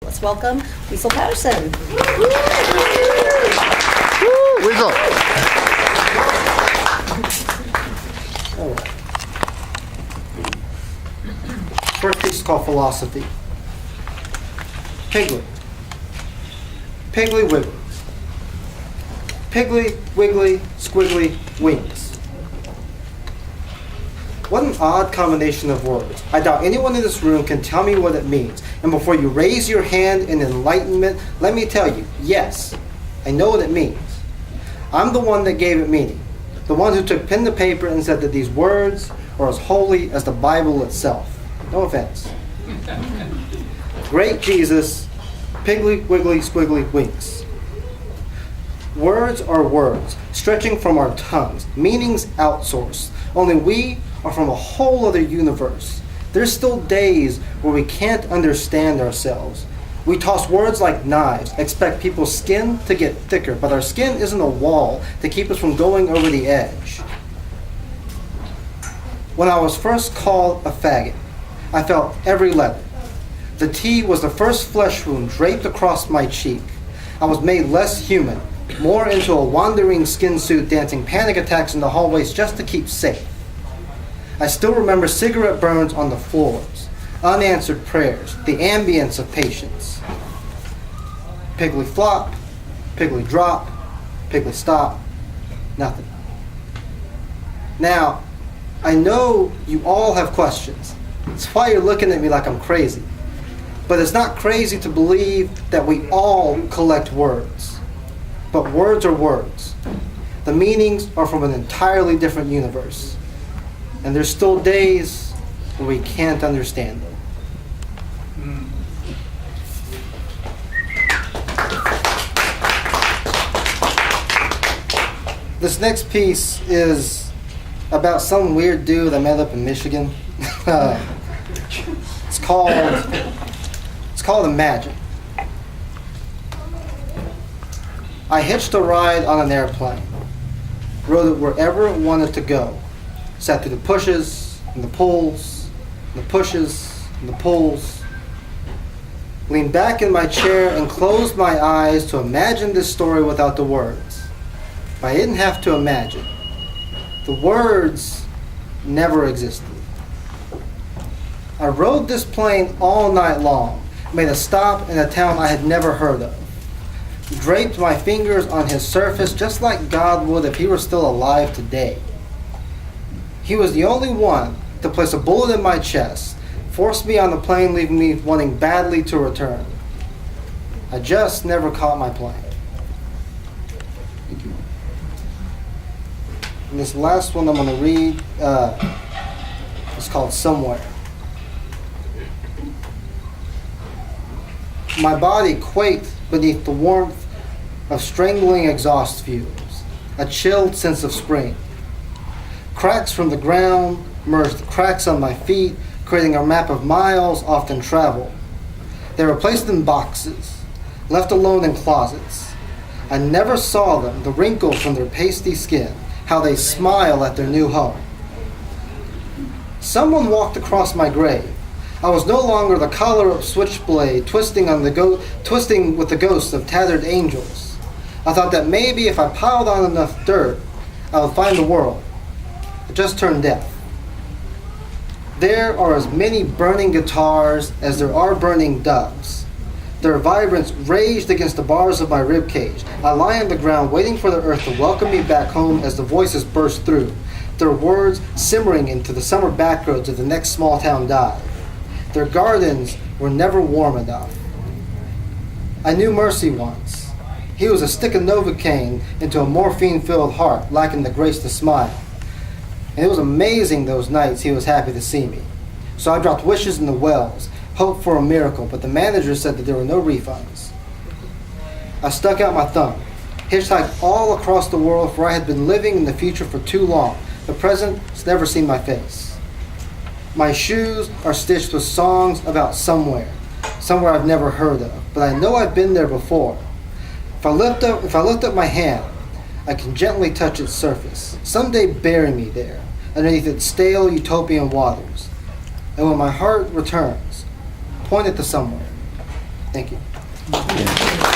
Let's welcome Weasel Patterson. Woo, Weasel. First piece is called Philosophy. Piggly. Piggly wiggly. Piggly, wiggly, squiggly, wings. What an odd combination of words. I doubt anyone in this room can tell me what it means. And before you raise your hand in enlightenment, let me tell you, yes, I know what it means. I'm the one that gave it meaning. The one who took pen to paper and said that these words are as holy as the Bible itself. No offense. Great Jesus, piggly, wiggly, squiggly, winks. Words are words, stretching from our tongues, meanings outsourced. Only we are from a whole other universe. There's still days where we can't understand ourselves. We toss words like knives, expect people's skin to get thicker, but our skin isn't a wall to keep us from going over the edge. When I was first called a faggot, I felt every letter. The T was the first flesh wound draped across my cheek. I was made less human, more into a wandering skin suit dancing panic attacks in the hallways just to keep safe. I still remember cigarette burns on the floors, unanswered prayers, the ambience of patience. Piggly flop, piggly drop, piggly stop, nothing. Now, I know you all have questions. It's why you're looking at me like I'm crazy. But it's not crazy to believe that we all collect words. But words are words. The meanings are from an entirely different universe. And there's still days where we can't understand them. This next piece is about some weird dude I met up in Michigan. It's called Imagine. I hitched a ride on an airplane, rode it wherever it wanted to go, sat through the pushes and the pulls, and the pushes and the pulls, leaned back in my chair and closed my eyes to imagine this story without the words. But I didn't have to imagine. The words never existed. I rode this plane all night long, made a stop in a town I had never heard of, draped my fingers on his surface just like God would if he were still alive today. He was the only one to place a bullet in my chest, forced me on the plane, leaving me wanting badly to return. I just never caught my plane. And this last one I'm going to read is called Somewhere. My body quaked beneath the warmth of strangling exhaust fumes, a chilled sense of spring. Cracks from the ground merged cracks on my feet, creating a map of miles often traveled. They were placed in boxes, left alone in closets. I never saw them, the wrinkles from their pasty skin, how they smile at their new home. Someone walked across my grave. I was no longer the collar-up switchblade twisting with the ghosts of tattered angels. I thought that maybe if I piled on enough dirt, I would find the world. I just turned deaf. There are as many burning guitars as there are burning doves. Their vibrance raged against the bars of my ribcage. I lie on the ground waiting for the earth to welcome me back home as the voices burst through, their words simmering into the summer backroads of the next small town dive. Their gardens were never warm enough. I knew Mercy once. He was a stick of Novocaine into a morphine-filled heart, lacking the grace to smile. And it was amazing those nights he was happy to see me. So I dropped wishes in the wells, hoped for a miracle, but the manager said that there were no refunds. I stuck out my thumb, hitchhiked all across the world, for I had been living in the future for too long. The present has never seen my face. My shoes are stitched with songs about somewhere I've never heard of, but I know I've been there before. If I lift up my hand, I can gently touch its surface. Someday bury me there, underneath its stale utopian waters. And when my heart returns, point it to somewhere. Thank you. Yeah.